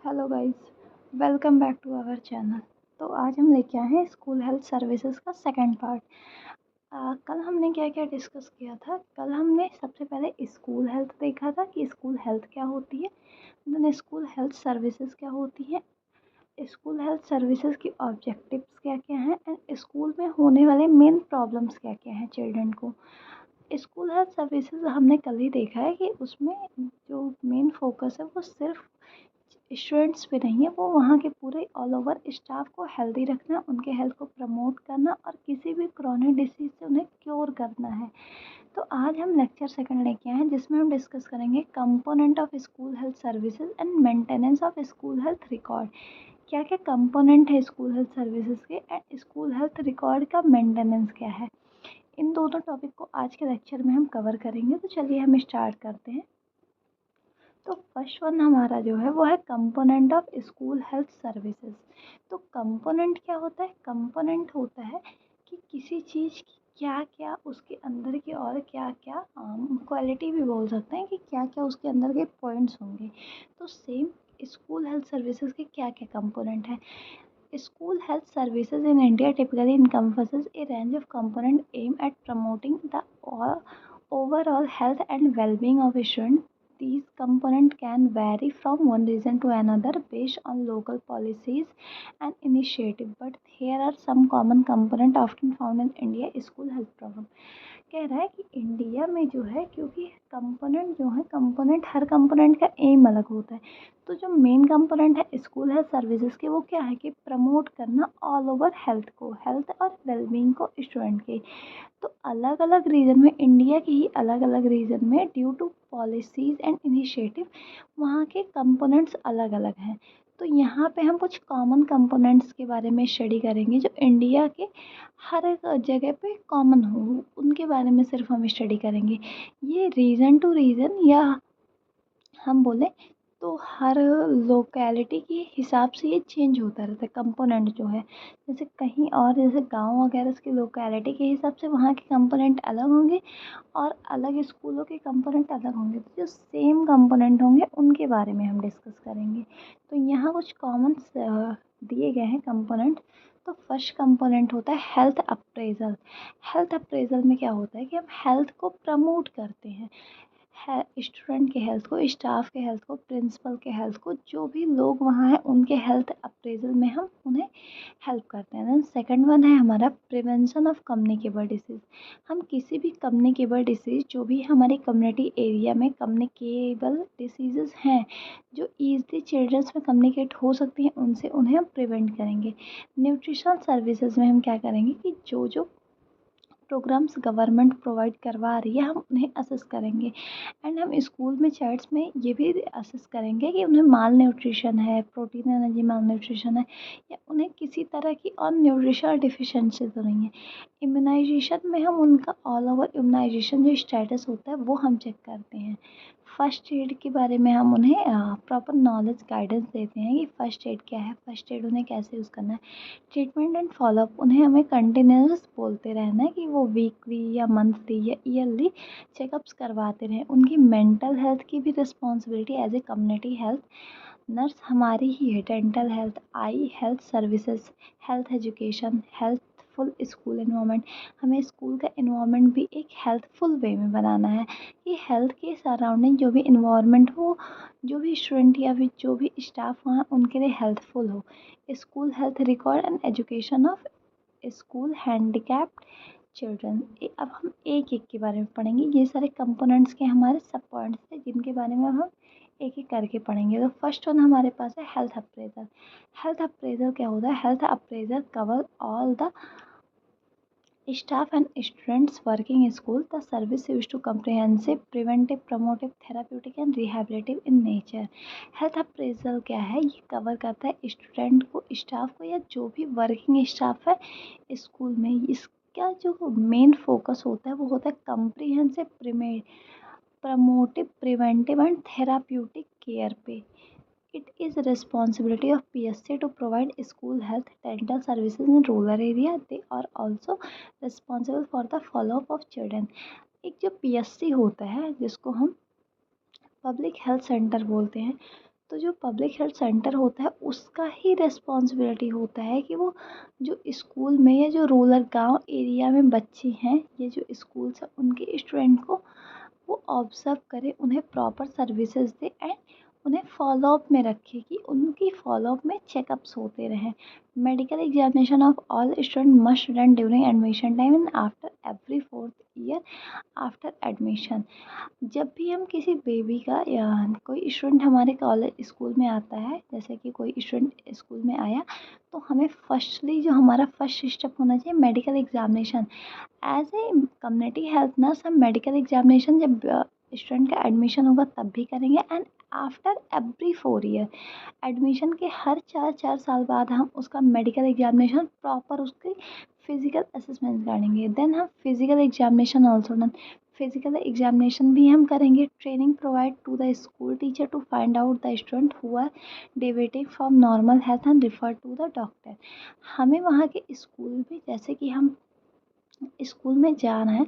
Hello guys, welcome back to our channel. तो आज हम लेके आए हैं स्कूल हेल्थ सर्विसेज का सेकंड पार्ट। कल हमने क्या क्या डिस्कस किया था। कल हमने सबसे पहले स्कूल हेल्थ देखा था कि स्कूल हेल्थ क्या होती है, देन स्कूल हेल्थ सर्विसेज क्या होती है, स्कूल हेल्थ सर्विसेज की ऑब्जेक्टिव्स क्या क्या हैं एंड स्कूल में होने वाले मेन प्रॉब्लम्स क्या क्या हैं चिल्ड्रन को। स्कूल हेल्थ सर्विसेज हमने कल ही देखा है कि उसमें जो मेन फोकस है वो सिर्फ स्टूडेंट्स पे नहीं है, वो वहाँ के पूरे ऑल ओवर स्टाफ को हेल्दी रखना, उनके हेल्थ को प्रमोट करना और किसी भी क्रॉनिक डिसीज से उन्हें क्योर करना है। तो आज हम लेक्चर सेकंड लेके आए हैं जिसमें हम डिस्कस करेंगे component of school health services and maintenance of school health record. क्या क्या कंपोनेंट है स्कूल हेल्थ सर्विसेज के एंड स्कूल हेल्थ रिकॉर्ड का मेंटेनेंस क्या है। इन दोनों टॉपिक को आज के लेक्चर में हम कवर करेंगे। तो चलिए हम स्टार्ट करते हैं। तो फर्स्ट वन हमारा जो है वो है component of school health services. तो कंपोनेंट क्या होता है? कंपोनेंट होता है कि किसी चीज़ की क्या क्या उसके अंदर की और क्या क्या क्वालिटी भी बोल सकते हैं कि क्या क्या उसके अंदर के पॉइंट्स होंगे। तो सेम स्कूल हेल्थ सर्विसेज के क्या क्या कंपोनेंट है। School health services in India typically encompasses a range of components aimed at promoting the overall health and well-being of a student. These components can vary from one region to another based on local policies and initiatives, but here are some common components often found in India school health program. कह रहा है कि India में जो है, क्योंकि component जो है, कंपोनेंट हर कंपोनेंट का एम अलग होता है। तो जो मेन कंपोनेंट है स्कूल हेल्थ सर्विसेज के वो क्या है कि प्रमोट करना ऑल ओवर हेल्थ को, हेल्थ और वेलबींग को स्टूडेंट के। तो अलग अलग रीजन में, इंडिया के ही अलग अलग रीजन में due to policies and initiative वहाँ के कंपोनेंट्स अलग अलग हैं। तो यहाँ पे हम कुछ कॉमन कंपोनेंट्स के बारे में स्टडी करेंगे जो इंडिया के हर एक जगह पे कॉमन हो, उनके बारे में सिर्फ हम स्टडी करेंगे। ये रीजन टू रीजन या हम बोले तो हर लोकेलिटी के हिसाब से ये चेंज होता रहता है कंपोनेंट जो है। जैसे कहीं और, जैसे गांव वगैरह की लोकेलिटी के हिसाब से वहाँ के कंपोनेंट अलग होंगे और अलग स्कूलों के कंपोनेंट अलग होंगे। तो जो सेम कंपोनेंट होंगे उनके बारे में हम डिस्कस करेंगे। तो यहाँ कुछ कॉमन दिए गए हैं कंपोनेंट। तो फर्स्ट कंपोनेंट होता है हेल्थ अप्रेजल। हेल्थ अप्रेजल में क्या होता है कि हम हेल्थ को प्रमोट करते हैं, है स्टूडेंट के हेल्थ को, स्टाफ के हेल्थ को, प्रिंसिपल के हेल्थ को, जो भी लोग वहाँ हैं उनके हेल्थ अप्रेजल में हम उन्हें हेल्प करते हैं। देन सेकंड वन है हमारा प्रिवेंशन ऑफ कम्युनिकेबल डिसीज़। हम किसी भी कम्युनिकेबल डिसीज़, जो भी हमारे कम्युनिटी एरिया में कम्युनिकेबल डिसीज़ हैं जो ईज़िली चिल्ड्रंस में कम्युनिकेट हो सकती हैं, उनसे उन्हें हम प्रिवेंट करेंगे। न्यूट्रिशन सर्विसेज में हम क्या करेंगे कि जो जो प्रोग्राम्स गवर्नमेंट प्रोवाइड करवा रही है हम उन्हें असेस करेंगे। एंड हम स्कूल में चैट्स में ये भी असेस करेंगे कि उन्हें माल न्यूट्रिशन है, प्रोटीन एनर्जी माल न्यूट्रिशन है, या उन्हें किसी तरह की और न्यूट्रिशनल डिफिशेंसी तो नहीं है। इम्यूनाइजेशन में हम उनका ऑल ओवर इम्यूनाइजेशन जो स्टेटस होता है वो हम चेक करते हैं। फर्स्ट एड के बारे में हम उन्हें प्रॉपर नॉलेज गाइडेंस देते हैं कि फ़र्स्ट एड क्या है, फ़र्स्ट एड उन्हें कैसे यूज़ करना है। ट्रीटमेंट एंड फॉलोअप, उन्हें हमें कंटिन्यूस बोलते रहना है कि वो वीकली या मंथली या ईयरली चेकअप्स करवाते रहें। उनकी मेंटल हेल्थ की भी responsibility as a community health nurse हमारी ही है। Dental health, eye health services, health education, healthful school environment, हमें स्कूल का इन्वायरमेंट भी एक हेल्थफुल वे में बनाना है कि हेल्थ के सराउंडिंग जो भी इन्वायरमेंट हो, जो भी स्टूडेंट या फिर जो भी स्टाफ वहाँ उनके लिए हेल्पफुल हो। School health record and education of school handicapped children. अब हम एक एक के बारे में पढ़ेंगे। ये सारे कंपोनेंट्स के हमारे सब पॉइंट्स थे जिनके बारे में हम एक एक करके पढ़ेंगे। तो फर्स्ट वन हमारे पास है हेल्थ अप्रेजल। हेल्थ अप्रेजल क्या होता है? Health appraisal cover all the staff and students working in school. The service used to comprehensive, preventive, promotive, therapeutic and rehabilitative in nature. Health appraisal क्या है? ये cover करता है स्टूडेंट को, staff को, या जो भी वर्किंग स्टाफ है स्कूल में। इसका जो मेन फोकस होता है वो होता है comprehensive, promotive, preventive and therapeutic care पे। It is responsibility of PSC to provide school health dental services in rural area. They are also responsible for the follow-up of children. एक जो PSC होता है जिसको हम पब्लिक हेल्थ सेंटर बोलते हैं, तो जो पब्लिक हेल्थ सेंटर होता है उसका ही रिस्पॉन्सिबिलिटी होता है कि वो जो स्कूल में या जो रूरल गांव एरिया में बच्चे हैं, ये जो स्कूल्स हैं उनके स्टूडेंट को वो ऑब्ज़र्व करे, उन्हें प्रॉपर सर्विसेज दे एंड उन्हें फ़ॉलो-अप में रखे कि उनकी फ़ॉलो-अप में चेकअप्स होते रहें। Medical examination of all student must run during admission time and after every 4th year after admission. जब भी हम किसी बेबी का या कोई स्टूडेंट हमारे कॉलेज स्कूल में आता है, जैसे कि कोई स्टूडेंट स्कूल में आया, तो हमें फर्स्टली जो हमारा फर्स्ट स्टेप होना चाहिए medical examination. As a community health nurse हम मेडिकल एग्जामिनेशन जब स्टूडेंट का एडमिशन होगा तब भी करेंगे and after every 4 year admission के हर 4 4 साल बाद हम उसका मेडिकल एग्जामिनेशन प्रॉपर उसकी फिजिकल असेसमेंट करेंगे। देन हम physical examination also done, physical examination भी हम करेंगे। Training provide to the school teacher to find out the student who are deviating from normal health and refer to the doctor. हमें वहाँ के school में, जैसे कि हम स्कूल में जा रहे हैं,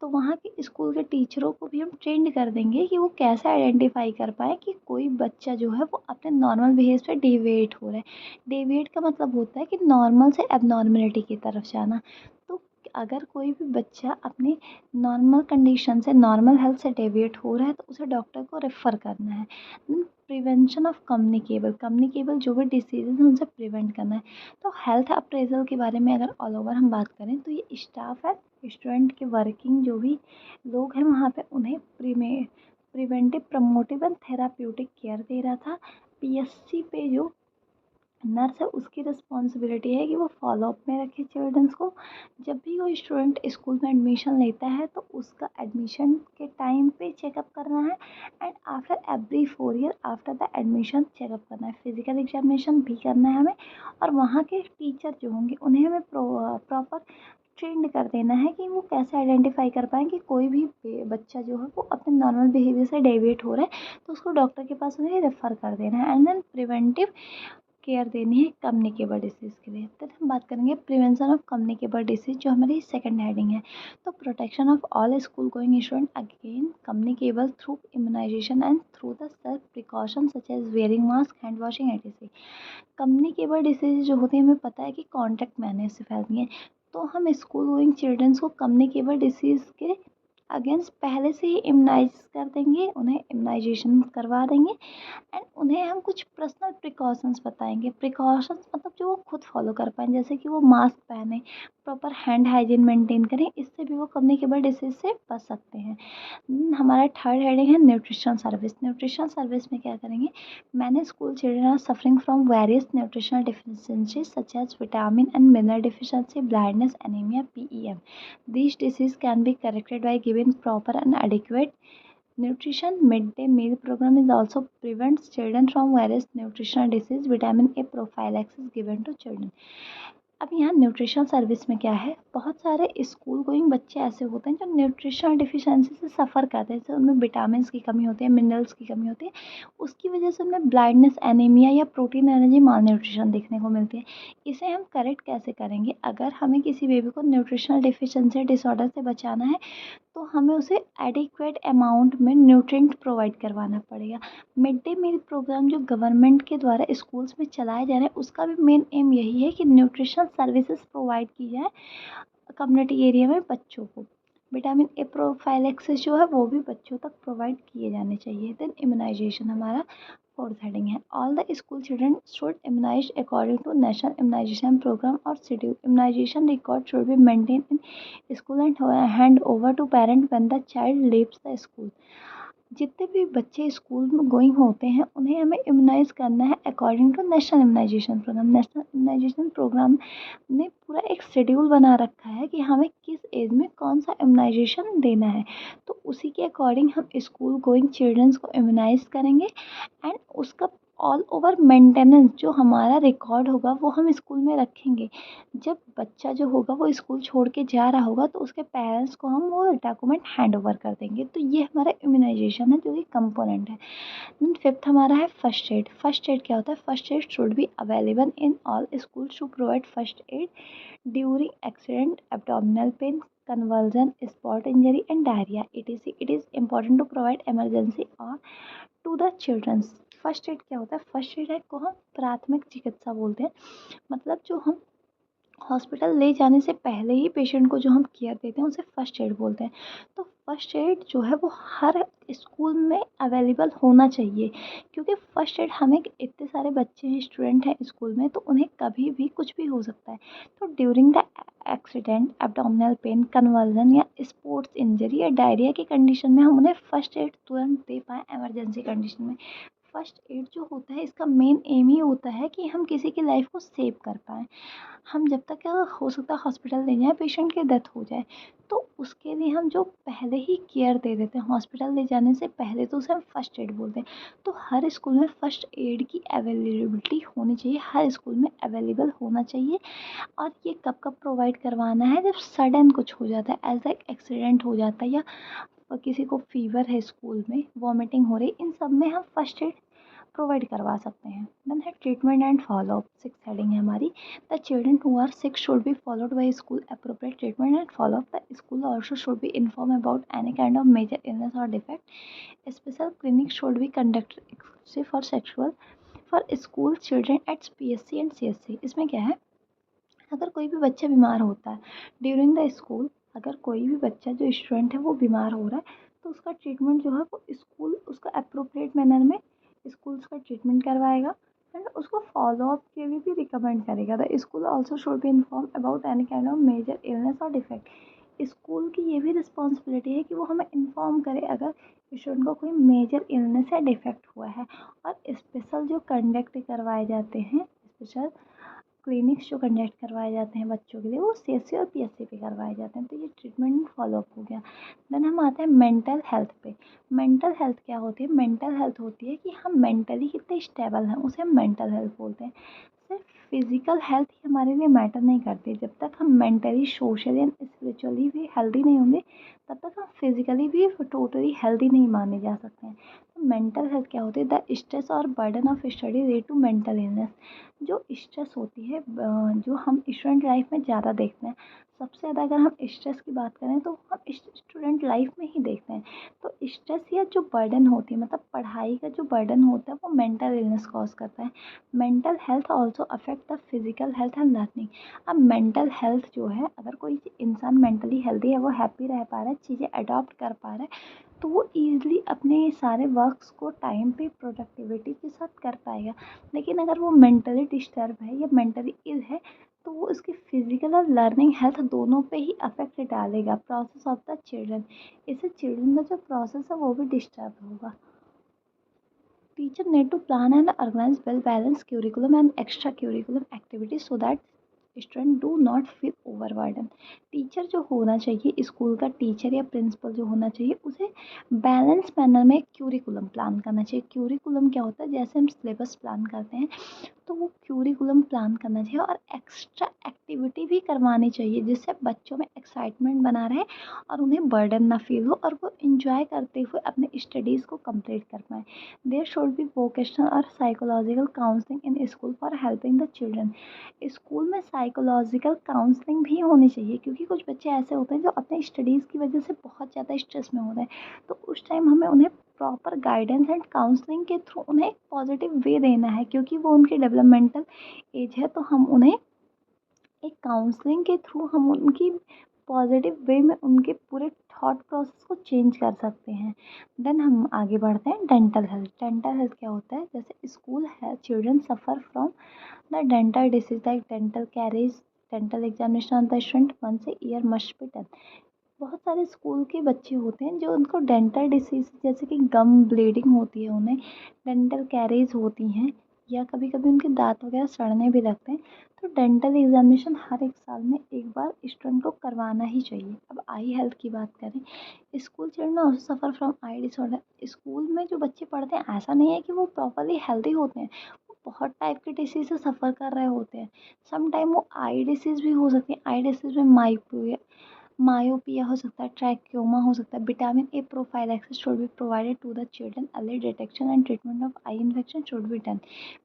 तो वहाँ के स्कूल के टीचरों को भी हम ट्रेंड कर देंगे कि वो कैसे आइडेंटिफाई कर पाएँ कि कोई बच्चा जो है वो अपने नॉर्मल बिहेव से डेविएट हो रहा है। डेविएट का मतलब होता है कि नॉर्मल से एबनॉर्मलिटी की तरफ जाना। तो अगर कोई भी बच्चा अपनी नॉर्मल कंडीशन से, नॉर्मल हेल्थ से डेविएट हो रहा है, तो उसे डॉक्टर को रेफ़र करना है। प्रिवेंशन ऑफ कम्युनिकेबल जो भी डिसीज़ हैं उनसे प्रिवेंट करना है। तो हेल्थ अप्रेज़ल के बारे में अगर ऑल ओवर हम बात करें, तो ये स्टाफ है, स्टूडेंट के वर्किंग जो भी लोग हैं वहाँ पे, उन्हें preventive, promotive and therapeutic care दे रहा था। पीएससी पे जो नर्स है उसकी रिस्पॉन्सिबिलिटी है कि वो फॉलोअप में रखे चिल्ड्रंस को। जब भी कोई स्टूडेंट स्कूल में एडमिशन लेता है तो उसका एडमिशन के टाइम पे चेकअप करना है and after every 4 year after the admission checkup करना है। फिजिकल एग्जामिनेशन भी करना है हमें, और वहाँ के टीचर जो होंगे उन्हें हमें प्रॉपर ट्रेंड कर देना है कि वो कैसे आइडेंटिफाई कर पाएँ कि कोई भी बच्चा जो है वो अपने नॉर्मल बिहेवियर से डेविएट हो रहा है, तो उसको डॉक्टर के पास उन्हें रेफ़र कर देना है एंड देन प्रिवेंटिव केयर देनी है कम्युनिकेबल डिसीज़ के लिए। फिर हम बात करेंगे प्रिवेंशन ऑफ कम्युनिकेबल डिसीज़, जो हमारी सेकंड हेडिंग है। तो protection of all school going student again communicable through immunization and through the self precaution such as wearing mask, hand washing etcetera. Communicable disease जो होती हैं हमें पता है कि कॉन्टैक्ट मैनर से फैलती हैं, तो हम स्कूल गोइंग चिल्ड्रंस को कम्युनिकेबल डिसीज़ के अगेंस्ट पहले से ही इम्यूनाइज़ कर देंगे, उन्हें इम्यूनाइजेशन करवा देंगे एंड उन्हें हम कुछ पर्सनल प्रिकॉशंस बताएँगे। प्रिकॉशंस मतलब जो वो खुद फ़ॉलो कर पाएँ, जैसे कि वो मास्क पहनें, प्रॉपर हैंड हाइजीन मेंटेन करें, इससे भी वो कम्युनिकेबल डिसीज़ से बच सकते हैं। हमारा थर्ड हेडिंग है न्यूट्रिशन सर्विस। न्यूट्रिशन सर्विस में क्या करेंगे, many school children are suffering from various nutritional deficiencies such as vitamin and mineral deficiency, blindness, anaemia, PEM. These diseases can be corrected by giving proper and adequate nutrition. Midday meal program is also prevents children from various nutritional disease. Vitamin A prophylaxis given to children. अब यहाँ nutrition service में क्या है, बहुत सारे school going बच्चे ऐसे होते हैं जो न्यूट्रिशनल डिफिशिएंसी से सफ़र करते हैं, जैसे उनमें विटामिन की कमी होती है, मिनरल्स की कमी होती है, उसकी वजह से उनमें ब्लाइंडनेस, एनीमिया या प्रोटीन एनर्जी माल न्यूट्रिशन देखने को मिलती है। इसे हम करेक्ट कैसे करेंगे, अगर हमें किसी बेबी को न्यूट्रिशनल डिफिशिएंसी डिसऑर्डर से बचाना है, तो हमें उसे एडिक्वेट अमाउंट में न्यूट्रिएंट प्रोवाइड करवाना पड़ेगा। मिड डे मील प्रोग्राम जो गवर्नमेंट के द्वारा स्कूल्स में चलाए जा रहे हैं, उसका भी मेन एम यही है कि न्यूट्रिशन सर्विसेज प्रोवाइड की जाए कम्युनिटी एरिया में बच्चों को। विटामिन ए प्रोफाइलैक्सिस जो है वो भी बच्चों तक प्रोवाइड किए जाने चाहिए। देन इम्यूनाइजेशन हमारा फोर्थ हेडिंग है। All the school children should immunise according to national immunisation programme और schedule. Immunisation record should be maintain in school and hand over to parent when the child leaves the school. जितने भी बच्चे school में going होते हैं उन्हें हमें immunize करना है according to national immunisation programme. National immunisation programme ने पूरा एक शेड्यूल बना रखा है कि हमें किस एज में कौन सा इम्यूनाइजेशन देना है, तो उसी के अकॉर्डिंग हम स्कूल गोइंग चिल्ड्रंस को इम्यूनाइज़ करेंगे एंड उसका ऑल ओवर मेंटेनेंस जो हमारा रिकॉर्ड होगा वो हम स्कूल में रखेंगे। जब बच्चा जो होगा वो स्कूल छोड़ के जा रहा होगा तो उसके पेरेंट्स को हम वो डॉक्यूमेंट हैंड ओवर कर देंगे। तो ये हमारा इम्यूनाइजेशन है जो कि कंपोनेंट है। देन फिफ्थ हमारा है फर्स्ट एड। फर्स्ट एड क्या होता है, first aid should be available in all schools to provide first aid during accident, abdominal pain, convulsion, spot injury and diarrhea, etc. It is important to provide emergency or to the children. First aid क्या होता है? First add को हम प्राथमिक चिकित्सा बोलते हैं। मतलब जो हम हॉस्पिटल ले जाने से पहले ही पेशेंट को जो हम केयर देते हैं उसे फ़र्स्ट एड बोलते हैं। तो फ़र्स्ट एड जो है वो हर स्कूल में अवेलेबल होना चाहिए, क्योंकि फ़र्स्ट एड हमें इतने सारे बच्चे हैं, स्टूडेंट हैं स्कूल में, तो उन्हें कभी भी कुछ भी हो सकता है। तो during the accident, abdominal pen, convulsion या स्पोर्ट्स इंजरी या डायरिया की कंडीशन में हम उन्हें फ़र्स्ट एड तुरंत दे पाएँ इमरजेंसी कंडीशन में। फर्स्ट एड जो होता है इसका मेन एम ही होता है कि हम किसी की लाइफ को सेव कर पाएँ। हम जब तक हो सकता है हॉस्पिटल ले जाएँ, पेशेंट की डेथ हो जाए, तो उसके लिए हम जो पहले ही केयर दे देते हैं हॉस्पिटल ले जाने से पहले, तो उसे हम फर्स्ट एड बोलते हैं। तो हर स्कूल में फर्स्ट एड की अवेलेबिलिटी होनी चाहिए, हर स्कूल में अवेलेबल होना चाहिए। और ये कब-कब प्रोवाइड करवाना है? जब सडन कुछ हो जाता है, ऐज़ लाइक एक्सीडेंट हो जाता है या किसी को फ़ीवर है स्कूल में, वॉमिटिंग हो रही, इन सब में हम फर्स्ट एड प्रोवाइड करवा सकते हैं। देन है treatment and follow up, 6th heading है हमारी। The children who are sick should be followed by school appropriate treatment and followup. The school also should be inform about any kind of major illness और defect. Special clinic should be conducted exclusive for sexual for school children at PSC and CSC. इसमें क्या है? अगर कोई भी बच्चा बीमार होता है ड्यूरिंग द स्कूल, अगर कोई भी बच्चा जो स्टूडेंट है वो बीमार हो रहा है, तो उसका ट्रीटमेंट जो है वो स्कूल उसका अप्रोप्रिएट मैनर में स्कूल उसका ट्रीटमेंट करवाएगा एंड उसको फॉलो अप के लिए भी रिकमेंड करेगा। The school also should be inform about any kind of major illness और डिफेक्ट। स्कूल की ये भी रिस्पॉन्सिबिलिटी है कि वो हमें इन्फॉर्म करे अगर स्टूडेंट को कोई मेजर इलनेस या डिफेक्ट हुआ है। और स्पेशल जो कंडक्ट करवाए जाते हैं, स्पेशल क्लिनिक्स जो कंडक्ट करवाए जाते हैं बच्चों के लिए, वो सीएससी और पीएससी पे करवाए जाते हैं। तो ये ट्रीटमेंट एंड फॉलोअप हो गया। देन हम आते हैं मेंटल हेल्थ पे। मेंटल हेल्थ क्या होती है? मेंटल हेल्थ होती है कि हम मेंटली कितने स्टेबल हैं, उसे हम मेंटल हेल्थ बोलते हैं। सिर्फ फिजिकल हेल्थ ही हमारे लिए मैटर नहीं करती। जब तक हम मेंटली, सोशली एंड स्पिरिचुअली भी हेल्दी नहीं होंगे, तब तक हम फिजिकली भी टोटली हेल्दी नहीं माने जा सकते हैं। तो मेंटल हेल्थ क्या होती है? द स्ट्रेस और burden of study lead to mental illness. जो स्ट्रेस होती है, जो हम स्टूडेंट लाइफ में ज़्यादा देखते हैं, सबसे ज़्यादा अगर हम स्ट्रेस की बात करें तो हम स्टूडेंट लाइफ में ही देखते हैं। तो स्ट्रेस या जो बर्डन होती है, मतलब पढ़ाई का जो बर्डन होता है, वो मेंटल इलनेस कॉज करता है। Mental health also affect the physical health and learning. अब मेंटल हेल्थ जो है, अगर कोई इंसान मेंटली हेल्दी है, वो हैप्पी रह पा रहा है, चीज़ें अडॉप्ट कर पा रहा है, तो वो ईज़िली अपने सारे वर्क्स को टाइम पे प्रोडक्टिविटी के साथ कर पाएगा। लेकिन अगर वो मेंटली डिस्टर्ब है या मेंटली इल है, तो वो उसकी फिजिकल और लर्निंग हेल्थ दोनों पे ही अफेक्ट डालेगा। प्रोसेस ऑफ द चिल्ड्रन, इससे चिल्ड्रन का जो प्रोसेस है वो भी डिस्टर्ब होगा। Teacher need to plan and organize well balanced curriculum and extra curriculum activities so that student do not feel overburden. Teacher जो होना चाहिए, स्कूल का टीचर या प्रिंसिपल जो होना चाहिए, उसे बैलेंस मैनर में क्यूरिकुलम प्लान करना चाहिए। क्यूरिकुलम क्या होता है? जैसे हम सिलेबस प्लान करते हैं, तो वो क्यूरिकुलम प्लान करना चाहिए और एक्स्ट्रा एक्टिविटी भी करवानी चाहिए, जिससे बच्चों में एक्साइटमेंट बना रहे और उन्हें बर्डन ना फील हो और वो इंजॉय करते हुए अपने स्टडीज़ को कंप्लीट कर पाएँ। देयर शुड बी वोकेशनल और psychological counselling in school for helping the children. School में साइकोलॉजिकल काउंसलिंग भी होनी चाहिए, क्योंकि कुछ बच्चे ऐसे होते हैं जो अपने स्टडीज़ की वजह से बहुत ज़्यादा स्ट्रेस में होते हैं। तो उस टाइम हमें उन्हें प्रॉपर गाइडेंस एंड काउंसलिंग के थ्रू उन्हें पॉजिटिव वे देना है, क्योंकि वो उनकी डेवलपमेंटल एज है। तो हम उन्हें एक काउंसलिंग के थ्रू हम उनकी पॉजिटिव वे में उनके पूरे थॉट प्रोसेस को चेंज कर सकते हैं। देन हम आगे बढ़ते हैं डेंटल हेल्थ। डेंटल हेल्थ क्या होता है? जैसे स्कूल है, children suffer from the dental disease like dental caries, dental examination of the student once a year must be done. बहुत सारे स्कूल के बच्चे होते हैं जो उनको डेंटल डिसीज़, जैसे कि गम ब्लीडिंग होती है, उन्हें डेंटल कैरीज होती हैं, या कभी कभी उनके दांत वगैरह सड़ने भी लगते हैं। तो डेंटल एग्जामिनेशन हर एक साल में एक बार स्टूडेंट को करवाना ही चाहिए। अब आई हेल्थ की बात करें, school children also suffer from I disorder. School में जो बच्चे पढ़ते हैं, ऐसा नहीं है कि वो प्रॉपरली हेल्दी होते हैं, वो बहुत टाइप के डिसीज़ से सफ़र कर रहे होते हैं। सम टाइम वो आई डिसीज़ भी हो सकती है। आई डिसीज़ में मायोपिया हो सकता है, ट्रैकोमा हो सकता है। Vitamin A prophylaxis should be provided to the children. Early detection and treatment of eye infection should be done.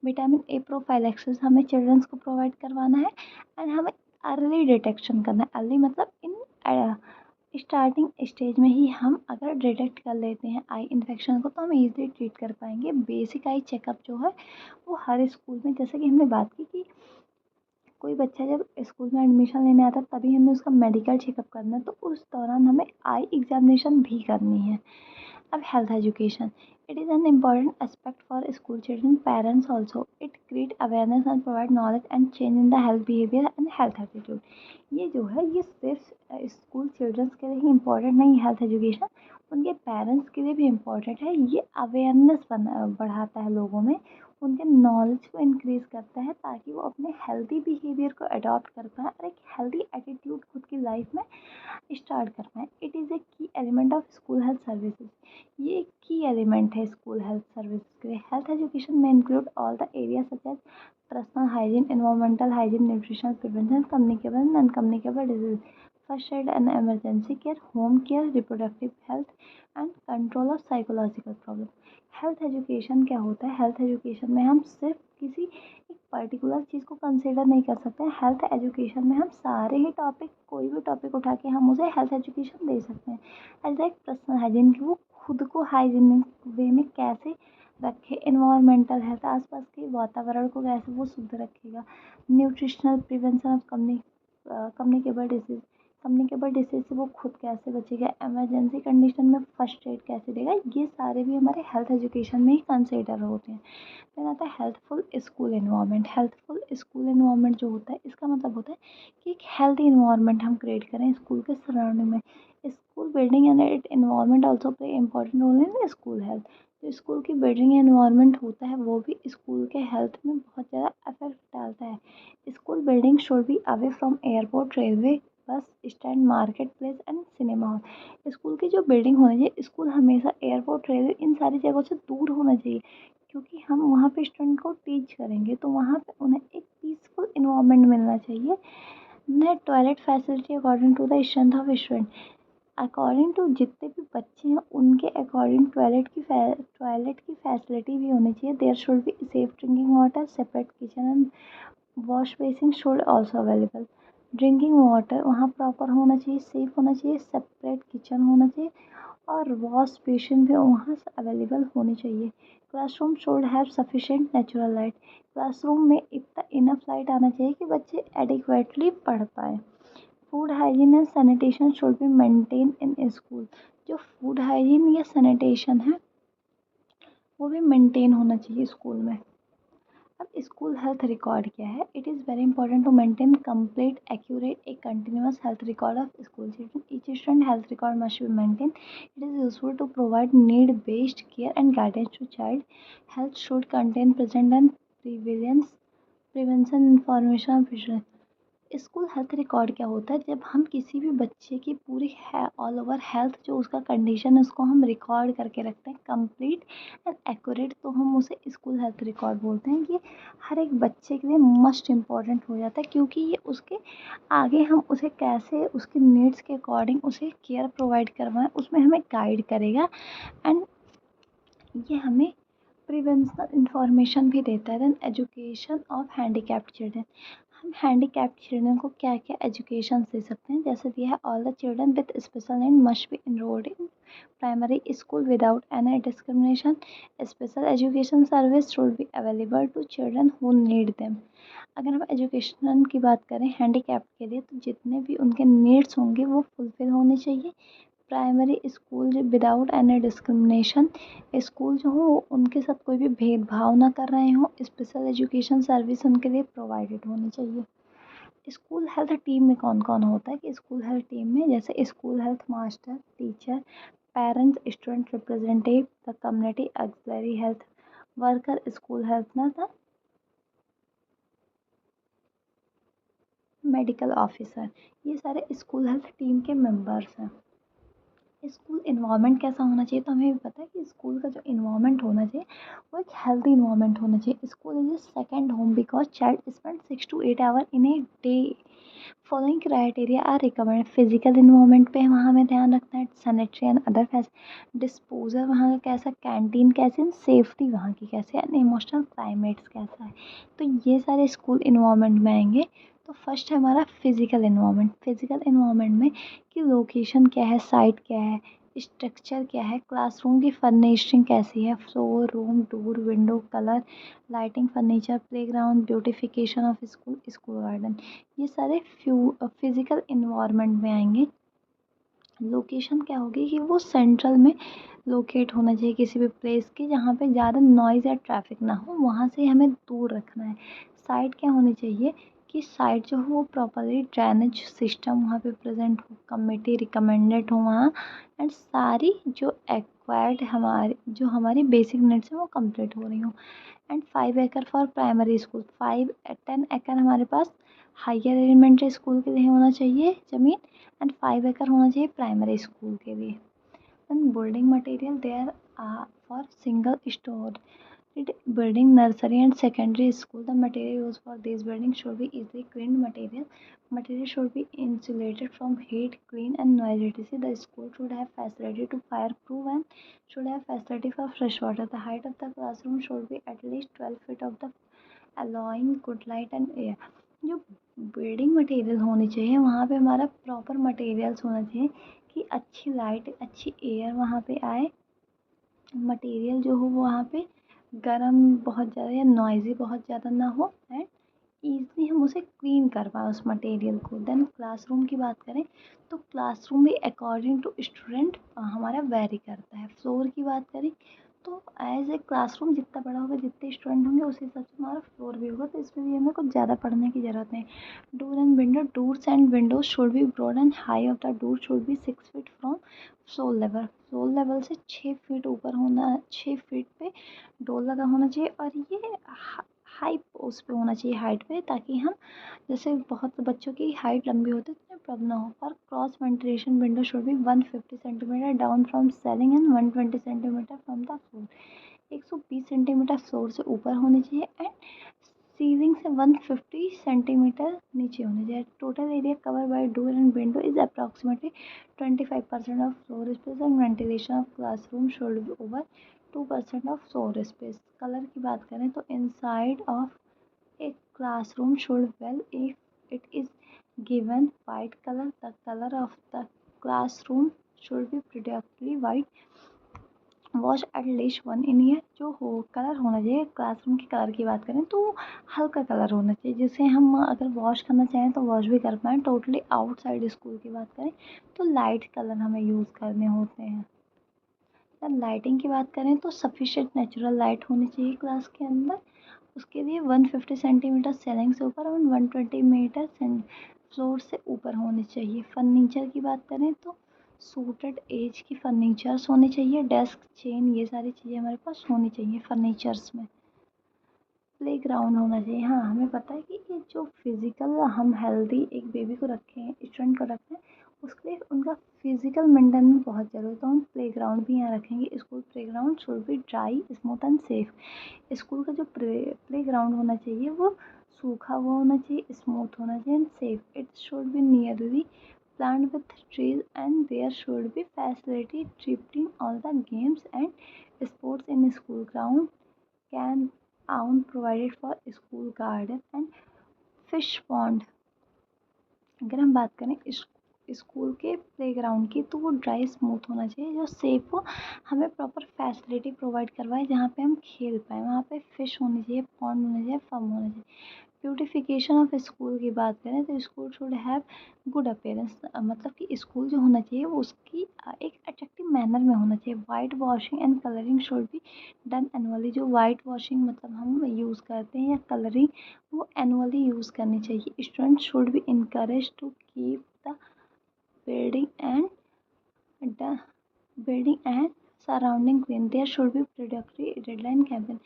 Vitamin A prophylaxis हमें चिल्ड्रंस को प्रोवाइड करवाना है एंड हमें अर्ली डिटेक्शन करना है। अर्ली मतलब इन स्टार्टिंग स्टेज में ही हम अगर डिटेक्ट कर लेते हैं आई इन्फेक्शन को, तो हम ईज़िली ट्रीट कर पाएंगे। बेसिक आई चेकअप जो है वो हर स्कूल में, जैसे कि हमने बात की कि कोई बच्चा जब स्कूल में एडमिशन लेने आता है तभी हमें उसका मेडिकल चेकअप करना है, तो उस दौरान हमें आई एग्जामिनेशन भी करनी है। अब health education, it is an important aspect for school children parents also. It create awareness and provide knowledge and change in the health behaviour and health attitude. ये जो है ये सिर्फ स्कूल चिल्ड्रंस के लिए ही इम्पॉर्टेंट नहीं, हेल्थ एजुकेशन उनके parents के लिए भी इम्पॉर्टेंट है। ये अवेयरनेस बढ़ाता है लोगों में, उनके नॉलेज को इंक्रीज़ करता है ताकि वो अपने हेल्दी बिहेवियर को अडॉप्ट कर पाएँ और एक हेल्दी एटीट्यूड खुद की लाइफ में स्टार्ट कर पाएँ। इट इज़ ए की element of school health services. ये एक की एलिमेंट है स्कूल हेल्थ सर्विस के लिए। हेल्थ एजुकेशन में include all the area such as personal hygiene, environmental hygiene, nutrition, prevention, communicable and uncommunicable disease, first aid and emergency care, home care, reproductive health and control of psychological problem. Health education क्या होता है? Health education में हम सिर्फ किसी एक particular चीज़ को consider नहीं कर सकते हैं। हेल्थ एजुकेशन में हम सारे ही टॉपिक, कोई भी टॉपिक उठा के हम उसे हेल्थ एजुकेशन दे सकते हैं। एज लाइक पर्सनल हाइजीन की वो खुद को हाइजीनिक वे में कैसे रखे, इन्वायरमेंटल हेल्थ आसपास के वातावरण को कैसे वो शुद्ध रखेगा, nutritional, prevention of communicable disease, communicable disease से वो खुद कैसे बचेगा, इमरजेंसी कंडीशन में फर्स्ट एड कैसे देगा, ये सारे भी हमारे हेल्थ एजुकेशन में ही कंसिडर होते हैं। देन आता है healthful school environment. Healthful school environment जो होता है इसका मतलब होता है कि एक हेल्थी इन्वायरमेंट हम क्रिएट करें स्कूल के सराउंडिंग में। School building and it environment also play important role in school health. जो स्कूल की बिल्डिंग इन्वायरमेंट होता है वो भी स्कूल के हेल्थ में बहुत ज़्यादा अफेक्ट डालता है। School building should be away from airport, railway, bus stand, market place and cinema hall. School की जो बिल्डिंग होनी चाहिए, स्कूल हमेशा एयरपोर्ट, रेलवे इन सारी जगहों से दूर होना चाहिए, क्योंकि हम वहाँ पे स्टूडेंट को टीच करेंगे तो वहाँ पे उन्हें एक पीसफुल इन्वायरमेंट मिलना चाहिए। न toilet facility according to the strength of student, according to जितने भी बच्चे हैं उनके अकॉर्डिंग टॉयलेट की फैसिलिटी भी होनी चाहिए। There should be safe drinking water, separate kitchen and wash basin should also available. Drinking water वहाँ प्रॉपर होना चाहिए, सेफ होना चाहिए, सेपरेट किचन होना चाहिए और वॉश बेसिन भी वहाँ से अवेलेबल होनी चाहिए। Classroom should have sufficient natural light, classroom में इतना इनफ लाइट आना चाहिए कि बच्चे एडिक्वेटली पढ़ पाएँ। Food hygiene and sanitation should be maintain in school. जो फूड हाइजीन या सैनिटेशन है वो भी मेंटेन होना चाहिए स्कूल में। अब स्कूल हेल्थ रिकॉर्ड क्या है? It is very important to maintain complete, accurate, a continuous health record of school children. Each student health record must be maintain. It is useful to provide need based care and guidance to child. Health should contain present and prevention information. School health record क्या होता है? जब हम किसी भी बच्चे की पूरी है ऑल ओवर हेल्थ जो उसका कंडीशन है उसको हम रिकॉर्ड करके रखते हैं कंप्लीट एंड एक्यूरेट, तो हम उसे स्कूल हेल्थ रिकॉर्ड बोलते हैं। ये हर एक बच्चे के लिए मस्ट इम्पॉर्टेंट हो जाता है, क्योंकि ये उसके आगे हम उसे कैसे उसके नीड्स के अकॉर्डिंग उसे केयर प्रोवाइड करवाएं उसमें हमें गाइड करेगा। एंड ये हमें प्रिवेंशनल इंफॉर्मेशन भी देता है। Then education of handicapped children, हम हैंडीकैप्ड चिल्ड्रन को क्या क्या एजुकेशन दे सकते हैं? जैसे दिया है, all the children with special need must be enrolled in primary school without any discrimination. Special education service should be available to children who need them. अगर हम एजुकेशन की बात करें हैंडीकैप्ड के लिए, तो जितने भी उनके नीड्स होंगे वो फुलफिल होने चाहिए। Primary school without any discrimination, school जो हो उनके साथ कोई भी भेदभाव ना कर रहे हों। स्पेशल एजुकेशन सर्विस उनके लिए प्रोवाइडेड होनी चाहिए। स्कूल हेल्थ टीम में कौन कौन होता है? कि स्कूल हेल्थ टीम में जैसे school health master, teacher, parents, student representative, the community auxiliary health worker, school health nurse, medical officer, ये सारे स्कूल हेल्थ टीम के मेंबर्स हैं। स्कूल इन्वायरमेंट कैसा होना चाहिए? तो हमें भी पता है कि स्कूल का जो इन्वायरमेंट होना चाहिए वो एक हेल्दी इन्वायरमेंट होना चाहिए। School is a second home because child spend 6 to 8 hour in a day following criteria are recommend. Physical environment पे वहाँ हमें ध्यान रखना है, सैनिटरी एंड अदर डिस्पोजल वहाँ का कैसा, कैंटीन कैसे, सेफ्टी वहाँ की कैसे, एंड इमोशनल क्लाइमेट्स कैसा है। तो ये सारे स्कूल इन्वायरमेंट में आएंगे। तो फर्स्ट है हमारा फिजिकल इन्वायरमेंट। फिजिकल इन्वायरमेंट में कि लोकेशन क्या है, साइट क्या है, स्ट्रक्चर क्या है, क्लासरूम की फर्निशिंग कैसी है, floor, room, door, window, colour, lighting, furniture, playground, beautification of school, school garden, ये सारे फिजिकल इन्वायरमेंट में आएंगे। लोकेशन क्या होगी कि वो सेंट्रल में लोकेट होना चाहिए किसी भी प्लेस की, जहाँ पे ज़्यादा नॉइज़ या ट्रैफिक ना हो, वहाँ से हमें दूर रखना है। साइट क्या होनी चाहिए कि साइट जो हो वो प्रॉपरली ड्रेनेज सिस्टम वहाँ पे प्रेजेंट हो, कमिटी रिकमेंडेड हो वहाँ, एंड सारी जो एक्वायर्ड हमारी बेसिक नीड्स हैं वो कंप्लीट हो रही हो। एंड 5 एकड़ फॉर प्राइमरी स्कूल, 10 एकड़ हमारे पास हायर एलिमेंट्री स्कूल के लिए होना चाहिए ज़मीन, एंड 5 एकड़ होना चाहिए प्राइमरी स्कूल के लिए। And building material there for single store building, nursery and secondary school, the material used for these buildings should be easily cleaned material. Material should be insulated from heat, clean and noise etc. The school should have facility to fireproof and should have facility for fresh water. The height of the classroom should be at least 12 feet of the allowing good light and air. जो building material होनी चाहिए वहाँ पे हमारा proper materials होना चाहिए कि अच्छी लाइट, अच्छी एयर वहाँ पे आए, मटेरियल जो हो वो वहाँ पे गर्म बहुत ज़्यादा या नॉइज़ी बहुत ज़्यादा ना हो, एंड ईज़िली हम उसे क्लीन कर पाएँ उस मटेरियल को। देन क्लासरूम की बात करें तो क्लासरूम भी अकॉर्डिंग टू स्टूडेंट हमारा वेरी करता है। फ्लोर की बात करें तो एज ए क्लासरूम जितना बड़ा होगा, जितने स्टूडेंट होंगे उस हिसाब से हमारा फ्लोर भी होगा, तो इसमें भी हमें कुछ ज़्यादा पढ़ने की ज़रूरत नहीं। Door and window, doors and windows should be broad and high of the door should be 6 feet from floor level. Floor level से 6 फीट ऊपर होना, 6 फीट पे डोर लगा होना चाहिए, और ये हाई उस पे होना चाहिए हाइट पे, ताकि हम जैसे बहुत बच्चों की हाइट लंबी होती है तो प्रॉब्लम ना हो। और cross ventilation window should be 150 centimetre down from selling and 120 centimetre from the floor. 120 centimetre floor से ऊपर होनी चाहिए, एंड सीलिंग से 150 सेंटीमीटर नीचे होनी चाहिए। Total area cover by door and window is approximately 25% of floor space, and ventilation of classroom should be over 2% of floor space. Colour की बात करें तो inside of a classroom should, well, if it is given white color, the color of the classroom should be predominantly white. Wash at least one in year. जो हो colour होना चाहिए classroom के colour की बात करें तो हल्का कलर होना चाहिए, जिसे हम अगर वॉश करना चाहें तो वॉश भी कर पाएँ। टोटली आउटसाइड स्कूल की बात करें तो लाइट कलर हमें यूज़ करने होते हैं। लाइटिंग की बात करें तो सफिशिएंट नेचुरल लाइट होनी चाहिए क्लास के अंदर। उसके लिए 150 सेंटीमीटर सीलिंग से ऊपर और 120 मीटर फ्लोर से ऊपर होनी चाहिए। फर्नीचर की बात करें तो सूटेड एज की फर्नीचर्स होने चाहिए, डेस्क, चेन, ये सारी चीज़ें हमारे पास होनी चाहिए फर्नीचर्स में। प्लेग्राउंड होना चाहिए। हाँ, हमें पता है कि ये जो फिज़िकल हम हेल्दी एक बेबी को रखें, स्टूडेंट को रखें, उसके लिए उनका फिज़िकल मेंटेनेंस बहुत ज़रूरी है, तो हम प्लेग्राउंड भी यहाँ रखेंगे। School playground should be dry, smooth and safe. School का जो प्लेग्राउंड होना चाहिए वो सूखा हुआ होना चाहिए, स्मूथ होना चाहिए and safe. It should be nearly planned with trees and there should be facility treating all the games and sports in school ground can own provided for school garden and fish pond। अगर हम बात करें school के playground की तो वो dry smooth होना चाहिए, जो सेफ हो, हमें प्रॉपर फैसिलिटी प्रोवाइड करवाए जहाँ पे हम खेल पाएँ। वहाँ पे फिश होनी चाहिए, पॉन्ड होना चाहिए, फर्म होना चाहिए। ब्यूटिफिकेशन ऑफ स्कूल की बात करें तो school should have good appearance, मतलब कि स्कूल जो होना चाहिए वो उसकी एक अट्रैक्टिव मैनर में होना चाहिए। White washing and colouring should be done annually. जो वाइट वॉशिंग मतलब हम यूज़ करते हैं या कलरिंग, वो एनुअली यूज़ करनी चाहिए। Student should be encourage to keep the building and the building and surrounding clean. There should be प्रोडक्टरी डेडलाइन कैंपेन,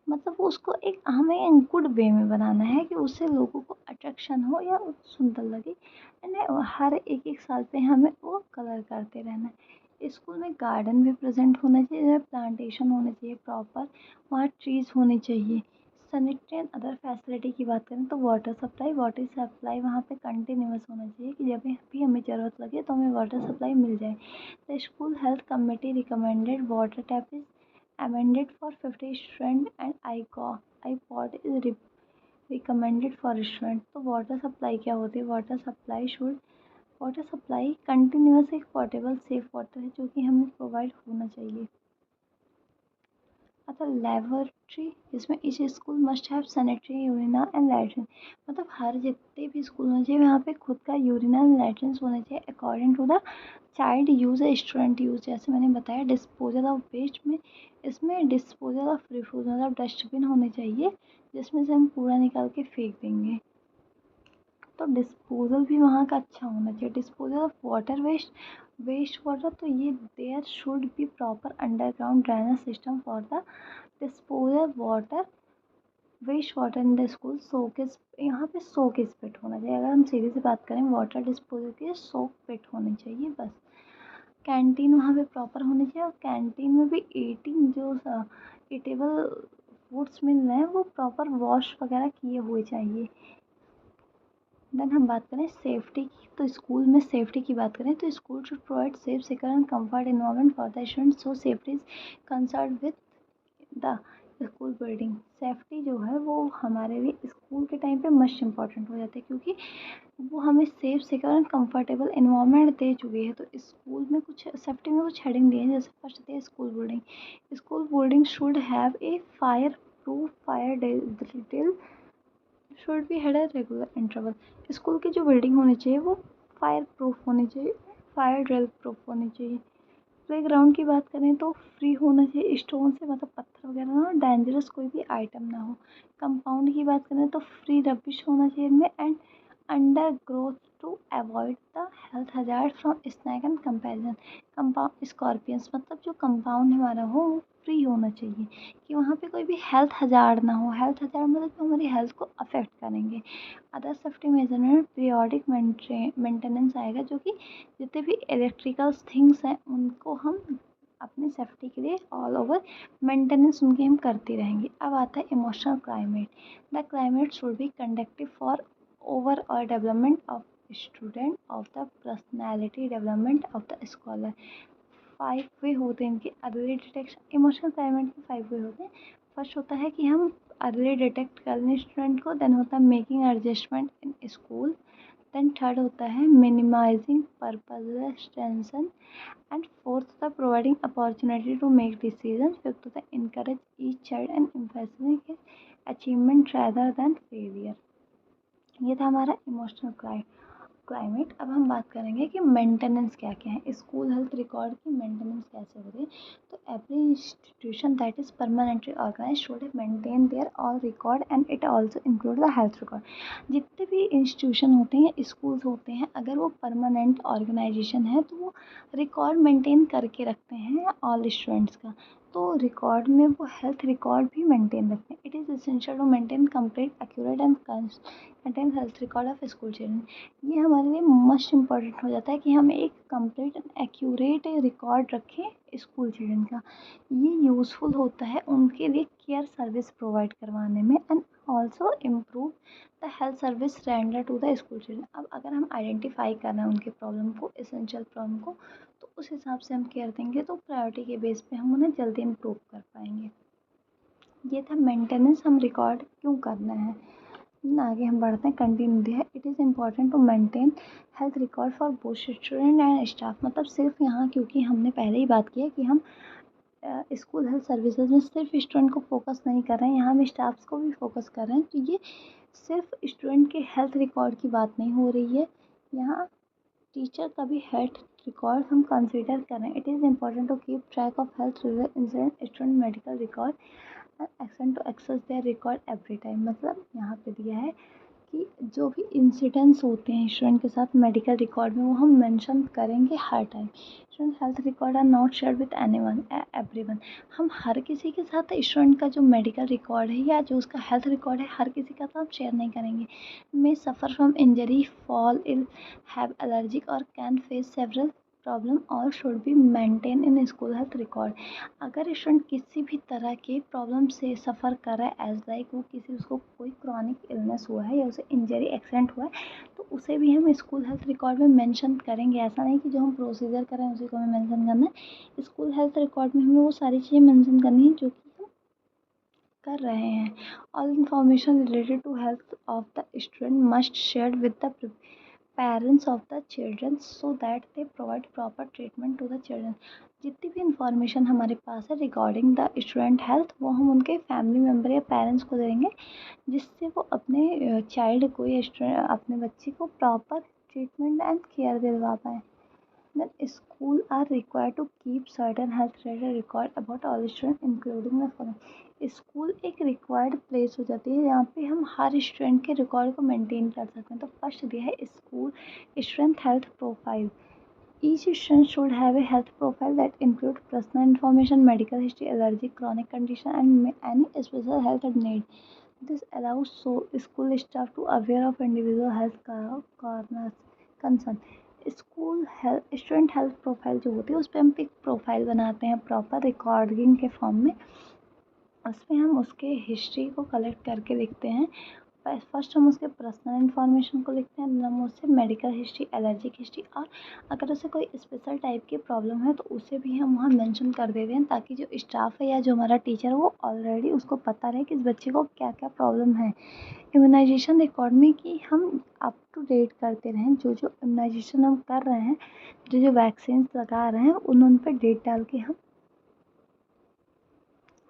मतलब वो उसको एक हमें गुड वे में बनाना है कि उससे लोगों को अट्रैक्शन हो या सुंदर लगे, एंड हर एक एक साल पे हमें वो कलर करते रहना है। स्कूल में गार्डन भी प्रेजेंट होना चाहिए, प्लांटेशन होना चाहिए प्रॉपर, वहाँ ट्रीज होने चाहिए। सैनिटरी एंड अदर फैसिलिटी की बात करें तो वाटर सप्लाई वहाँ पे कंटिन्यूअस होना चाहिए कि जब भी हमें ज़रूरत लगे तो हमें वाटर सप्लाई मिल जाए। The school health committee recommended water tap is amended for 50 student and iPod is recommended for student। तो वाटर सप्लाई क्या होती है? वाटर सप्लाई कंटिन्यूअस एक पोर्टेबल सेफ वाटर है जो कि हमें प्रोवाइड होना चाहिए। अतः लेबोरेटरी जिसमें each school must have sanitary urinal and latrine, मतलब हर जितने भी स्कूल होने चाहिए वहाँ पे खुद का यूरिना एंड लैट्रिन होने चाहिए according to the child use या स्टूडेंट यूज। जैसे मैंने बताया डिस्पोजल ऑफ वेस्ट में, इसमें डिस्पोजल ऑफ रिफ्यूज मतलब डस्टबिन होने चाहिए जिसमें से हम कूड़ा निकाल के फेंक देंगे। तो डिस्पोजल भी वहाँ का अच्छा होना चाहिए। Disposal of water waste water, तो ये there should be proper underground drainage system for the disposal water waste water in the school. Soakage, यहाँ पे सोकेस पिट होना चाहिए। अगर हम सीधी सी बात करें वाटर डिस्पोजल की, सोक पिट होनी चाहिए बस। कैंटीन वहाँ पे प्रॉपर होनी चाहिए और कैंटीन में भी ईटिंग जो ईटेबल फूड्स मिल रहे हैं वो प्रॉपर वॉश वगैरह किए हुए चाहिए। देन हम बात करें सेफ्टी की, तो स्कूल में सेफ्टी की बात करें तो school should provide safe secure and comfort environment for the students. So safety is concern with the school building. Safety जो है वो हमारे लिए स्कूल के टाइम पे मस्ट इम्पॉर्टेंट हो जाता है क्योंकि वो हमें safe secure and comfortable environment दे चुके हैं। तो स्कूल में कुछ सेफ्टी में कुछ हेडिंग दिए हैं, जैसे फर्स्ट दिया school building should have a fire proof fire drill should be had a regular interval. School की जो बिल्डिंग होनी चाहिए वो फायर प्रूफ होनी चाहिए, फायर ड्रिल प्रूफ होनी चाहिए। प्लेग्राउंड की बात करें तो फ्री होना चाहिए स्टोन से, मतलब पत्थर वगैरह ना, डेंजरस कोई भी आइटम ना हो। कंपाउंड की बात करें तो फ्री रबिश होना चाहिए इनमें and undergrowth to avoid the health hazard from snake and comparison. Compound scorpions, मतलब जो कंपाउंड हमारा हो वो फ्री होना चाहिए कि वहाँ पे कोई भी हेल्थ हजार्ड ना हो। हेल्थ हजार्ड मतलब जो हमारी हेल्थ को अफेक्ट करेंगे। अदर सेफ्टी मेजर में पीरियोडिक मेंटेनेंस आएगा, जो कि जितने भी इलेक्ट्रिकल थिंग्स हैं उनको हम अपनी सेफ्टी के लिए ऑल ओवर मेंटेनेंस उनकी हम करते रहेंगे। अब आता है emotional climate. The climate should be conductive for overall development of student of the personality development of the scholar। 5 वे होते हैं इनके अर्ली डिटेक्शन। इमोशनल क्लाइमेट के 5 वे होते हैं। फर्स्ट होता है कि हम अर्ली डिटेक्ट कर लें स्टूडेंट को, देन होता है making adjustment in school, then third होता है minimising purposeless tension, and fourth होता है providing opportunity to make decision, fifth होता है encourage each child and emphasising his achievement rather than failure. ये था हमारा इमोशनल क्लाइमेट। अब हम बात करेंगे कि मेंटेनेंस क्या क्या है, स्कूल हेल्थ रिकॉर्ड की मेंटेनेंस कैसे होती है। तो every institution that is permanently organise should maintain their all record and it also include the health record. जितने भी इंस्टीट्यूशन होते हैं, स्कूल्स होते हैं, अगर वो परमानेंट ऑर्गेनाइजेशन है तो वो रिकॉर्ड मेंटेन करके रखते हैं ऑल स्टूडेंट्स का। तो रिकॉर्ड में वो हेल्थ रिकॉर्ड भी मेंटेन रखते हैं। It is essential to maintain complete accurate and contain health record of school children. ये हमारे लिए मस्ट इम्पॉर्टेंट हो जाता है कि हम एक कंप्लीट एंड एक्यूरेट रिकॉर्ड रखें स्कूल चिल्ड्रन का। ये यूज़फुल होता है उनके लिए केयर सर्विस प्रोवाइड करवाने में and also improve the health service render to the school children. अब अगर हम आइडेंटिफाई कर रहे हैं उनके प्रॉब्लम को, एसेंशियल प्रॉब्लम को, तो उस हिसाब से हम केयर देंगे तो प्रायोरिटी के बेस पे हम उन्हें जल्दी इम्प्रूव कर पाएंगे। ये था मेंटेनेंस, हम रिकॉर्ड क्यों करना है। आगे हम बढ़ते हैं। कंटिन्यू दिया है it is important to maintain health record for both student and staff. मतलब सिर्फ यहाँ, क्योंकि हमने पहले ही बात की है कि हम स्कूल हेल्थ सर्विसेज में सिर्फ स्टूडेंट को फोकस नहीं कर रहे हैं, यहाँ हम स्टाफ्स को भी फोकस कर रहे हैं। तो ये सिर्फ स्टूडेंट के हेल्थ रिकॉर्ड की बात नहीं हो रही है, यहाँ टीचर का भी हेल्थ रिकॉर्ड हम कंसिडर कर रहे हैं। It is important to keep track of health incident student medical record action to access their record every time. मतलब यहाँ पे दिया है कि जो भी इंसिडेंट्स होते हैं स्टूडेंट के साथ मेडिकल रिकॉर्ड में वो हम मेंशन करेंगे हर time. Student health record are not share with anyone everyone. हम हर किसी के साथ स्टूडेंट का जो मेडिकल रिकॉर्ड है या जो उसका हेल्थ रिकॉर्ड है हर किसी का साथ शेयर नहीं करेंगे। May suffer from injury, fall, ill, have allergic और कैन फेस सेवरल प्रॉब्लम और should be maintain in school health record. अगर स्टूडेंट किसी भी तरह के प्रॉब्लम से सफ़र कर रहा है, एज लाइक वो किसी उसको कोई क्रॉनिक इलनेस हुआ है या उसे इंजरी एक्सीडेंट हुआ है, तो उसे भी हम स्कूल हेल्थ रिकॉर्ड में मेंशन करेंगे। ऐसा नहीं कि जो हम प्रोसीजर कर रहे हैं उसी को हमें मेंशन करना है। स्कूल हेल्थ रिकॉर्ड में हमें वो सारी चीज़ें मेंशन करनी है जो कि हम कर रहे हैं। All information related to health of the student must share with the parents of the children so that they provide proper treatment to the children. जितनी भी इंफॉर्मेशन हमारे पास है रिगार्डिंग द स्टूडेंट हेल्थ, वो हम उनके फैमिली मेम्बर या parents को देंगे, जिससे वो अपने चाइल्ड को या अपने बच्चे को प्रॉपर ट्रीटमेंट एंड केयर दिलवा पाएँ। Then school are required to keep certain health related record about all students including the following। School एक रिक्वायर्ड प्लेस हो जाती है जहाँ पे हम हर स्टूडेंट के रिकॉर्ड को मेंटेन कर सकते हैं। तो फर्स्ट दिया है school student health profile. Each student should have a health profile that includes personal information, medical history, allergy, chronic condition, and any special health need. This allows school staff to aware of individual health corners concern। School health student health profile जो होती है उस पर हम एक profile बनाते हैं proper recording के फॉर्म में। उसमें हम उसके हिस्ट्री को कलेक्ट करके लिखते हैं। फर्स्ट हम उसके पर्सनल इन्फॉर्मेशन को लिखते हैं, देन हम उससे मेडिकल हिस्ट्री, एलर्जिक हिस्ट्री, और अगर उसे कोई स्पेशल टाइप की प्रॉब्लम है तो उसे भी हम वहाँ मेंशन कर देते हैं, ताकि जो स्टाफ है या जो हमारा टीचर है वो ऑलरेडी उसको पता रहे कि इस बच्चे को क्या क्या प्रॉब्लम है। इम्यूनाइजेशन रिकॉर्ड में कि हम अप टू डेट करते रहें, जो जो इम्यूनाइजेशन हम कर रहे हैं, जो जो वैक्सीन लगा रहे हैं, उन पर डेट डाल के हम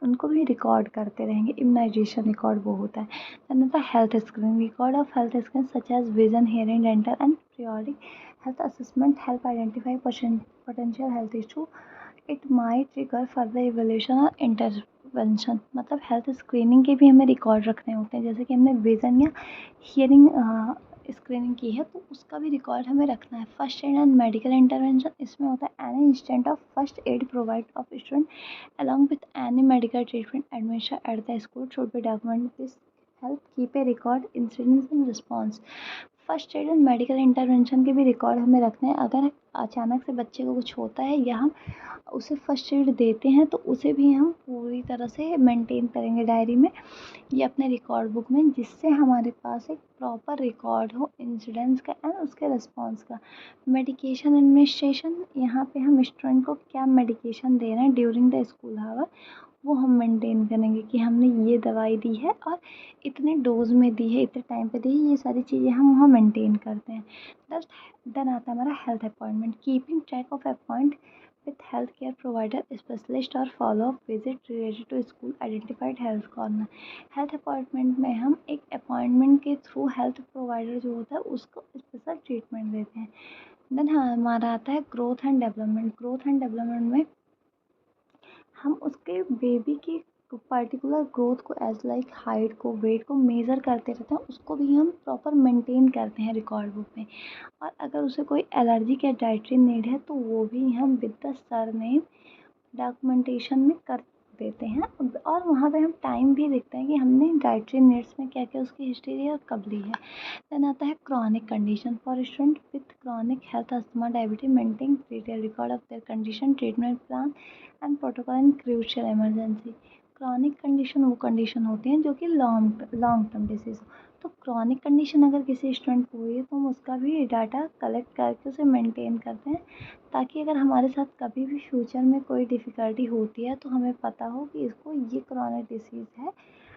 उनको भी रिकॉर्ड करते रहेंगे। इम्यूनाइजेशन रिकॉर्ड वो होता है। देन आता है health screening record of health screen such as vision, hearing, dental and periodic health assessment help identify potential health issue. It might trigger further evolution और इंटरवेंशन। मतलब हेल्थ स्क्रीनिंग के भी हमें रिकॉर्ड रखने होते हैं। जैसे कि हमने विजन या हियरिंग स्क्रीनिंग की है तो उसका भी रिकॉर्ड हमें रखना है। First aid and medical intervention, इसमें होता है any instant of first aid provide of student along with any medical treatment administered at the school should be documented. This help keep a record incidents and response। First aid and medical intervention के भी record हमें रखने हैं। अगर अचानक से बच्चे को कुछ होता है या हम उसे फर्स्ट एड देते हैं तो उसे भी हम पूरी तरह से मेंटेन करेंगे डायरी में या अपने रिकॉर्ड बुक में, जिससे हमारे पास एक प्रॉपर रिकॉर्ड हो इंसिडेंट्स का एंड उसके रिस्पॉन्स का। मेडिकेशन एडमिनिस्ट्रेशन, यहाँ पे हम स्टूडेंट को क्या मेडिकेशन दे रहे हैं ड्यूरिंग द स्कूल आवर, वो हम मेंटेन करेंगे कि हमने ये दवाई दी है और इतने डोज में दी है, इतने टाइम पे दी है। ये सारी चीज़ें हम वहाँ मेंटेन करते हैं। देन आता है हमारा health appointment. Keeping track of appoint with healthcare provider, specialist और follow-up visit related to school identified health corner। Health appointment में हम एक अपॉइंटमेंट के थ्रू हेल्थ प्रोवाइडर जो होता है उसको स्पेशल ट्रीटमेंट देते हैं। देन हमारा आता है growth and development. Growth and development में हम उसके बेबी की पर्टिकुलर ग्रोथ को एज लाइक हाइट को, वेट को मेज़र करते रहते हैं, उसको भी हम प्रॉपर मेंटेन करते हैं रिकॉर्ड बुक में। और अगर उसे कोई एलर्जी या डाइटरी नीड है तो वो भी हम विद द सरनेम डॉक्यूमेंटेशन में कर देते हैं। और वहाँ पे हम टाइम भी देखते हैं कि हमने डाइटरी नीड्स में क्या क्या उसकी हिस्ट्री दी और कब ली है। देन आता है chronic condition for student with chronic health asthma diabetes maintain detail record of their condition, treatment plan and protocol in crucial emergency. Chronic condition वो कंडीशन होती हैं जो कि लॉन्ग टर्म डिसीज़ हो। तो क्रॉनिक कंडीशन अगर किसी स्टूडेंट को हुई है तो हम उसका भी डाटा कलेक्ट करके उसे मेंटेन करते हैं, ताकि अगर हमारे साथ कभी भी फ्यूचर में कोई डिफ़िकल्टी होती है तो हमें पता हो कि इसको ये क्रॉनिक डिसीज़ है,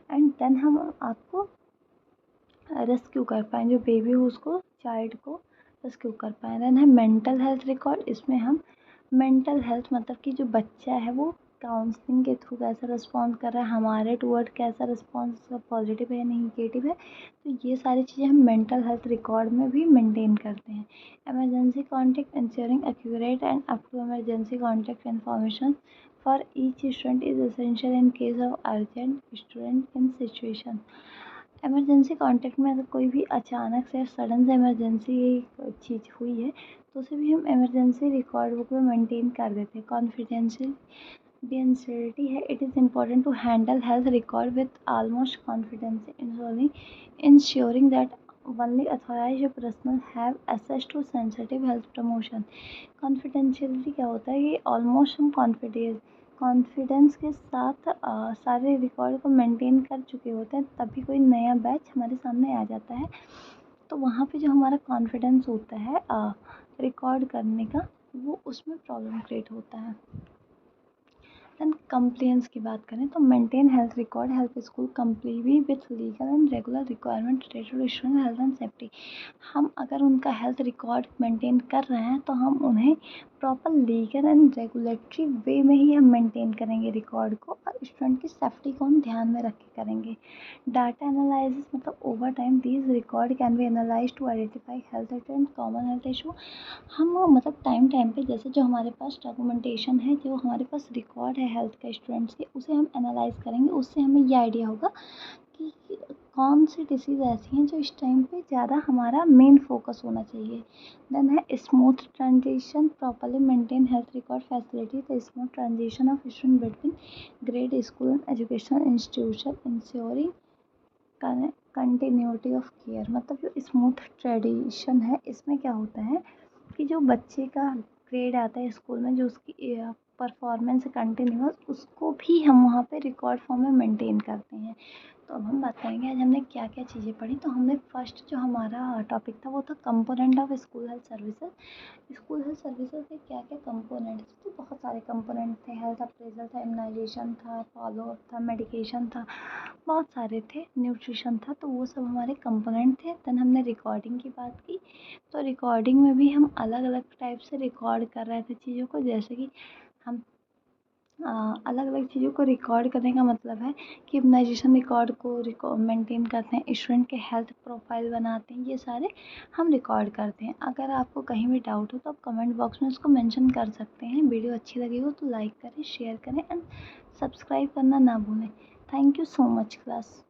एंड देन हम आपको रेस्क्यू कर पाएँ, जो बेबी हो उसको, चाइल्ड को रेस्क्यू कर पाएँ। देन है मेंटल हेल्थ रिकॉर्ड। इसमें हम मेंटल हेल्थ मतलब कि जो बच्चा है वो काउंसलिंग के थ्रू कैसा रिस्पॉन्स कर रहा है, हमारे टूवर्ड कैसा रिस्पॉन्स, पॉजिटिव है या नेगेटिव है, तो ये सारी चीज़ें हम मेंटल हेल्थ रिकॉर्ड में भी मेंटेन करते हैं। Emergency contact ensuring accurate and up to emergency contact information for each student is essential in case of urgent student in situation. Emergency contact में अगर कोई भी अचानक से सडन से इमरजेंसी चीज़ हुई है तो उसे भी हम इमरजेंसी रिकॉर्ड बुक में मेंटेन कर देते हैं। कॉन्फिडेंशियलिटी है, it is important to handle health record with almost confidence ensuring that only authorized personnel have access to sensitive health promotion। Confidentiality क्या होता है कि ऑलमोस्ट हम कॉन्फिडेंस के साथ सारे रिकॉर्ड को मेंटेन कर चुके होते हैं, तभी कोई नया बैच हमारे सामने आ जाता है। तो वहाँ पे जो हमारा कॉन्फिडेंस होता है रिकॉर्ड करने का, वो उसमें प्रॉब्लम क्रिएट होता है। देन कंप्लेंट्स की बात करें तो maintain health record help school completely with legal and regular requirement related to student health and safety. हम अगर उनका हेल्थ रिकॉर्ड मेंटेन कर रहे हैं तो हम उन्हें प्रॉपर लीगल एंड रेगुलेटरी वे में ही हम मेंटेन करेंगे रिकॉर्ड को, और स्टूडेंट की सेफ्टी को हम ध्यान में रख के करेंगे। डाटा एनालिसिस मतलब over time these record can be analyse to identify health and common health issue. हम मतलब टाइम टाइम पे जैसे जो हमारे पास डॉक्यूमेंटेशन है, जो हमारे पास रिकॉर्ड है हेल्थ का स्टूडेंट्स के, उसे हम एनालाइज करेंगे। उससे हमें ये आइडिया होगा कि कौन सी डिसीज़ ऐसी हैं जो इस टाइम पे ज़्यादा हमारा मेन फोकस होना चाहिए। देन है smooth transition properly maintain health record facility the smooth transition of student between grade school and education institution ensuring continuity of care. मतलब जो स्मूथ ट्रेडिशन है, इसमें क्या होता है कि जो बच्चे का ग्रेड आता है स्कूल में, जो उसकी परफॉर्मेंस है कंटिन्यूअस, उसको भी हम वहाँ पे रिकॉर्ड फॉर्म में मेंटेन करते हैं। तो अब हम बात करेंगे आज हमने क्या क्या चीज़ें पढ़ी। तो हमने फर्स्ट जो हमारा टॉपिक था वो था component of school health services. School health services के क्या क्या कंपोनेंट्स थे, तो बहुत सारे कंपोनेंट थे। हेल्थ अप्रेजल था, इम्यूनाइजेशन था, फॉलो अप था, मेडिकेशन था, बहुत सारे थे, न्यूट्रिशन था। तो वो सब हमारे कंपोनेंट थे। देन हमने रिकॉर्डिंग की बात की। तो रिकॉर्डिंग में भी हम अलग अलग टाइप से रिकॉर्ड कर रहे थे चीज़ों को, जैसे कि हम अलग अलग चीज़ों को रिकॉर्ड करने का मतलब है कि इम्यूनाइजेशन रिकॉर्ड को मेंटेन करते हैं, स्टूडेंट के हेल्थ प्रोफाइल बनाते हैं, ये सारे हम रिकॉर्ड करते हैं। अगर आपको कहीं भी डाउट हो तो आप कमेंट बॉक्स में उसको मेंशन कर सकते हैं। वीडियो अच्छी लगी हो तो लाइक करें, शेयर करें एंड सब्सक्राइब करना ना भूलें। Thank you so much class.